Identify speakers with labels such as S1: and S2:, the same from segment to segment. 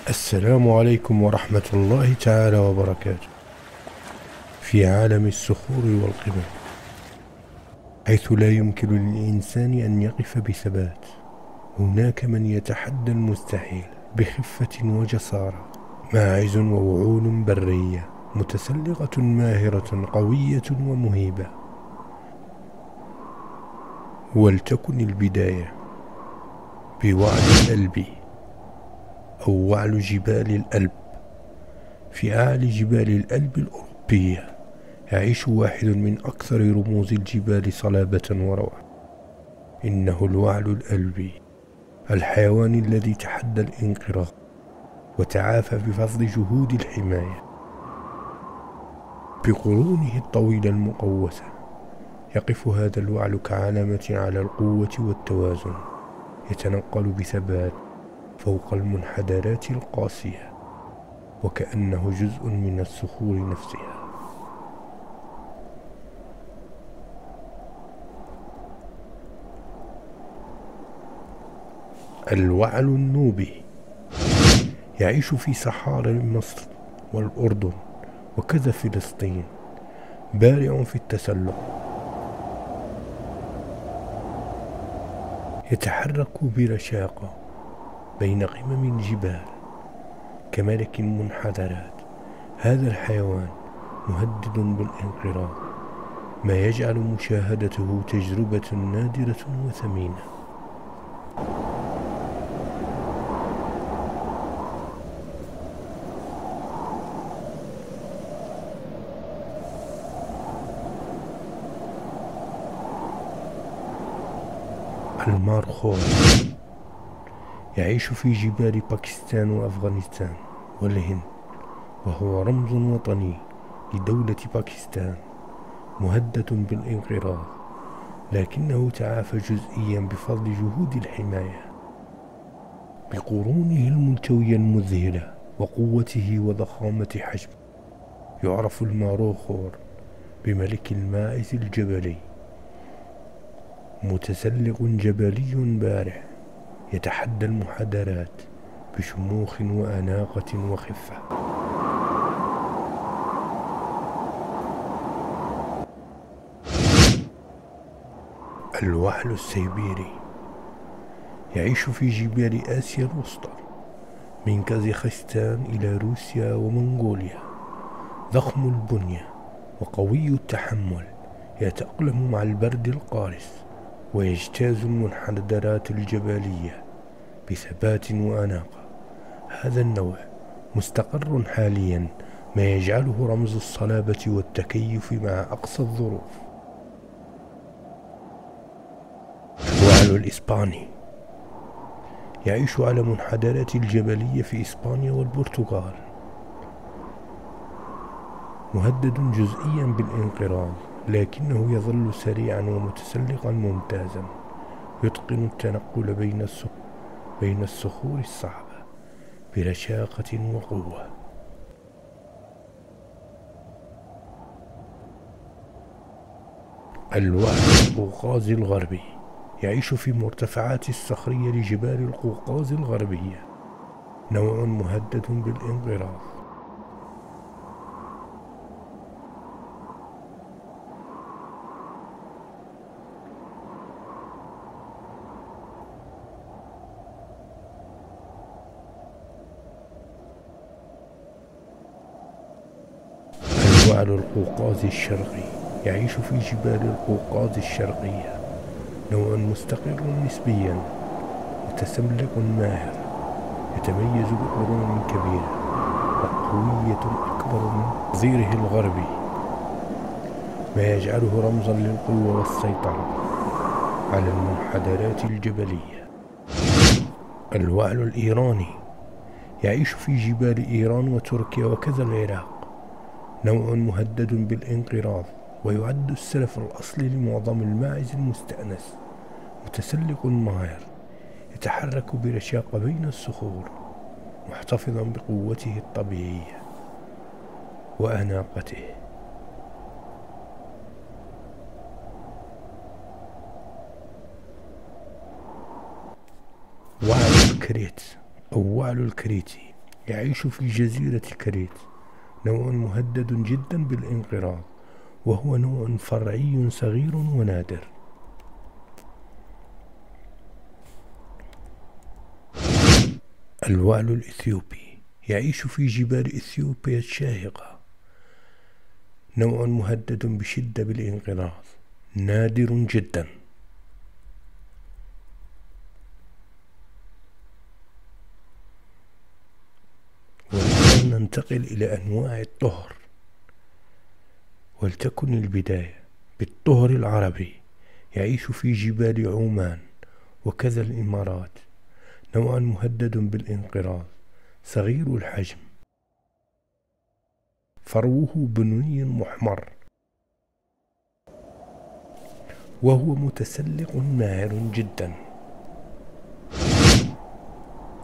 S1: السلام عليكم ورحمة الله تعالى وبركاته. في عالم الصخور والقمم، حيث لا يمكن للإنسان أن يقف بثبات، هناك من يتحدى المستحيل بخفة وجسارة. ماعز ووعول برية متسلقة ماهرة قوية ومهيبة. ولتكن البداية بوعل الألب أو وعل جبال الألب. في أعلى جبال الألب الأوروبية يعيش واحد من أكثر رموز الجبال صلابة وروعة. إنه الوعل الألبي، الحيوان الذي تحدى الانقراض وتعافى بفضل جهود الحماية. بقرونه الطويلة المقوسة يقف هذا الوعل كعلامة على القوة والتوازن، يتنقل بثبات فوق المنحدرات القاسية وكأنه جزء من الصخور نفسها. الوعل النوبي يعيش في صحارى مصر والأردن وكذا فلسطين، بارع في التسلق، يتحرك برشاقة بين قمم الجبال كملك منحدرات. هذا الحيوان مهدد بالانقراض، ما يجعل مشاهدته تجربة نادرة وثمينة. المارخور يعيش في جبال باكستان وأفغانستان والهند، وهو رمز وطني لدولة باكستان، مهدد بالانقراض، لكنه تعافى جزئيا بفضل جهود الحماية. بقرونه الملتوية المذهلة وقوته وضخامة حجمه يعرف الماروخور بملك الماعز الجبلي. متسلق جبلي بارع يتحدى المحاذرات بشموخ وأناقة وخفة. الوحل السيبيري يعيش في جبال آسيا الوسطى من كازاخستان إلى روسيا ومنغوليا. ضخم البنية وقوي التحمل، يتأقلم مع البرد القارس ويجتاز المنحدرات الجبلية بثبات وأناقة. هذا النوع مستقر حاليا، ما يجعله رمز الصلابة والتكيف مع أقصى الظروف. الوعل الإسباني يعيش على منحدرات الجبلية في إسبانيا والبرتغال، مهدد جزئيا بالانقراض، لكنه يظل سريعا ومتسلقا ممتازا، يتقن التنقل بين الصخور الصعبة برشاقة وقوة. الوعل القوقازي الغربي يعيش في مرتفعات الصخرية لجبال القوقاز الغربية، نوع مهدد بالانقراض. الوعل القوقازي الشرقي يعيش في جبال القوقاز الشرقية، نوع مستقر نسبيا، متسلق ماهر، يتميز بقرون كبيرة وقوية أكبر من نظيره الغربي، ما يجعله رمزا للقوة والسيطرة على المنحدرات الجبلية. الوعل الإيراني يعيش في جبال إيران وتركيا وكذا العراق، نوع مهدد بالانقراض، ويعد السلف الأصلي لمعظم الماعز المستأنس. متسلق ماهر، يتحرك برشاقة بين الصخور، محتفظا بقوته الطبيعية وأناقته. وعل الكريت أو وعل الكريتي يعيش في جزيرة كريت، نوع مهدد جدا بالانقراض، وهو نوع فرعي صغير ونادر. الوعل الإثيوبي يعيش في جبال إثيوبيا الشاهقة، نوع مهدد بشدة بالانقراض، نادر جدا. والآن ننتقل إلى أنواع الطهر، ولتكن البداية بالطهر العربي. يعيش في جبال عمان وكذا الإمارات، نوع مهدد بالانقراض، صغير الحجم، فروه بني محمر، وهو متسلق ماهر جدا.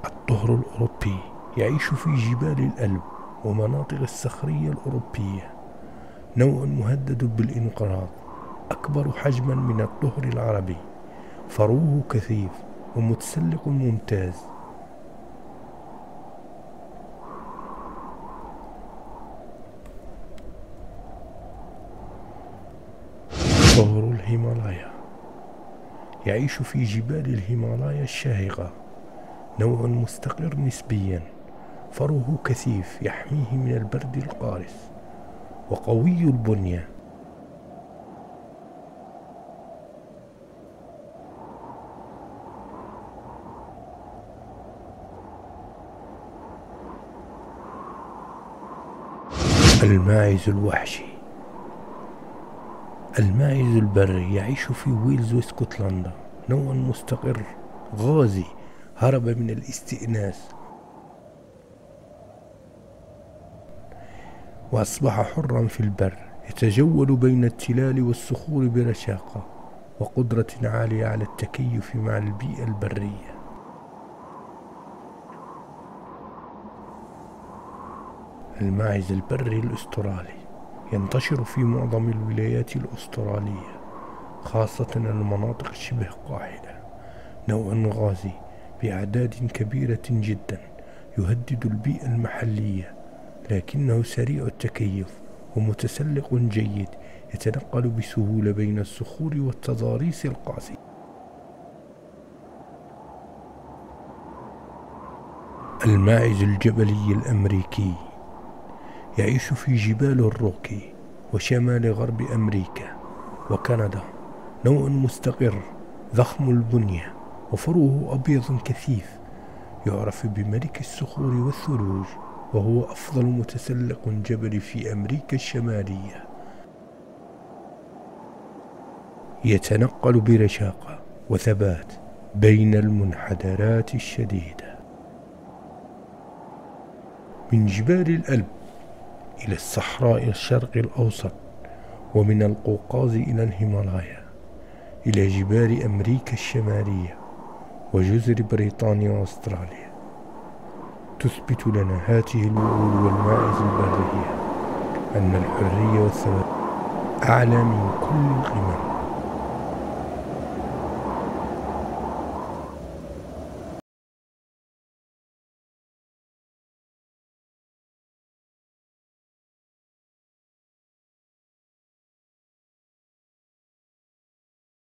S1: الطهر الأوروبي يعيش في جبال الألب ومناطق الصخرية الأوروبية، نوع مهدد بالانقراض، أكبر حجما من الطهر العربي، فروه كثيف ومتسلق ممتاز. طهر الهيمالايا يعيش في جبال الهيمالايا الشاهقة، نوع مستقر نسبيا، فروه كثيف يحميه من البرد القارس، وقوي البنية. الماعز الوحشي، الماعز البري يعيش في ويلز واسكتلندا، نوع مستقر غازي هرب من الاستئناس وأصبح حرا في البر، يتجول بين التلال والصخور برشاقة وقدرة عالية على التكيف مع البيئة البرية. الماعز البري الأسترالي ينتشر في معظم الولايات الأسترالية، خاصة المناطق شبه قاحلة، نوع غازي بأعداد كبيرة جدا، يهدد البيئة المحلية، لكنه سريع التكيف ومتسلق جيد، يتنقل بسهولة بين الصخور والتضاريس القاسية. الماعز الجبلي الأمريكي يعيش في جبال الروكي وشمال غرب أمريكا وكندا، نوع مستقر ضخم البنية وفروه أبيض كثيف، يعرف بملك الصخور والثلوج، وهو أفضل متسلق جبلي في أمريكا الشمالية، يتنقل برشاقة وثبات بين المنحدرات الشديدة. من جبال الألب إلى الصحراء الشرق الأوسط، ومن القوقاز إلى الهيمالايا، إلى جبال أمريكا الشمالية وجزر بريطانيا وأستراليا، تثبت لنا هذه الوعود والماعز البرية أن الحرية والثبات أعلى من كل القمم.